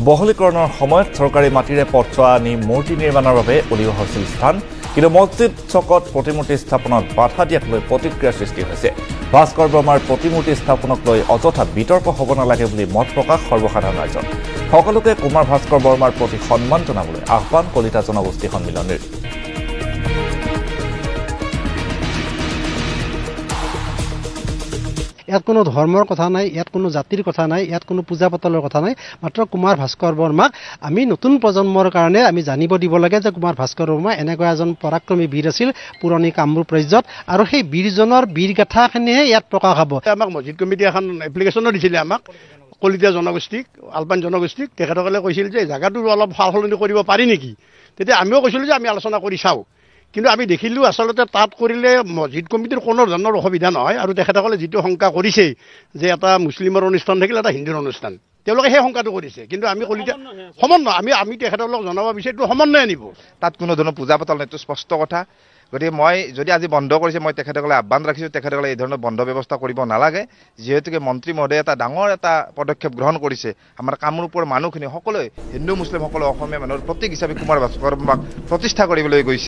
বহলীকৰণৰ সময়ত চৰকাৰী মাটিৰে পথছোৱা আনি মূৰ্তি নিৰ্মাণৰ বাবে উলিওৱা হৈছিল স্থান কিন্তু মছজিদ চকত প্ৰতিমূৰ্তি স্থাপনত বাধা দিয়াক লৈ প্ৰতিক্ৰিয়াৰ সৃষ্টি হৈছে ভাস্কৰ বৰ্মাৰ প্ৰতিমূৰ্তি স্থাপনক লৈ অযথা বিতৰ্ক হ'ব নালাগে বুলি মত প্ৰকাশ সৰ্বসাধাৰণ ৰাইজৰ সকলোকে কুমাৰ ভাস্কৰ বৰ্মাৰ প্ৰতি সন্মান জনাবলৈ আহ্বান কলিতা জনগোষ্ঠী সন্মিলনীৰ ইয়াত কোনো ধৰ্মৰ কথা নাই, ইয়াত কোনো জাতিৰ কথা নাই, ইয়াত কোনো পূজা পাতলৰ কথা নাই, মাত্ৰ কুমাৰ ভাস্কৰ বৰ্মাক আমি নতুন প্ৰজন্মৰ কাৰণে আমি জানিব দিব লাগে যে কুমাৰ ভাস্কৰ বৰ্মা এনেকুৱা এজন পৰাক্ৰমী বীৰ আছিল পুৰণি কামৰূপ ৰাজ্যত আৰু সেই বীৰজনৰ বীৰগাথাখিনিহে ইয়াত প্ৰকাশ হ'ব। আমাক মছজিদ কমিটি এখন এপ্লিকেশ্যনো দিছিলে আমাক কলিতা জনগোষ্ঠীক আলপান জনগোষ্ঠীক তেখেতসকলে কৈছিল যে জাগাটো অলপ সাল সলনি কৰিব পাৰি নেকি তেতিয়া আমিও কৈছিলোঁ যে আমি আলোচনা কৰি চাওঁ কিন্তু আমি দেখিলোঁ আচলতে তাত কৰিলে মছজিদ কমিটিৰ কোনো ধৰণৰ অসুবিধা নহয় আৰু তেখেতসকলে যিটো শংকা কৰিছে যে এটা মুছলিমৰ অনুষ্ঠান থাকিলে এটা হিন্দুৰ অনুষ্ঠান তেওঁলোকে সেই শংকাটো কৰিছে কিন্তু আমি কলিতা সমন্বয় আমি তেখেতসকলক জনাব বিচাৰিছোঁ সমন্বয় আনিব তাত কোনো ধৰণৰ পূজা পাতল নাই এইটো স্পষ্ট কথা গতিকে মই যদি আজি বন্ধ কৰিছে মই তেখেতসকলে আহ্বান ৰাখিছোঁ তেখেতসকলে এই ধৰণৰ বন্ধ ব্যৱস্থা কৰিব নালাগে যিহেতুকে মন্ত্ৰী মহোদয়ে এটা ডাঙৰ এটা পদক্ষেপ গ্ৰহণ কৰিছে আমাৰ কামৰূপৰ মানুহখিনি সকলোৱে হিন্দু মুছলিম সকলো অসমীয়া মানুহৰ প্ৰতীক হিচাপে কুমাৰ ভাস্কৰ বৰ্মাক প্ৰতিষ্ঠা কৰিবলৈ গৈছে।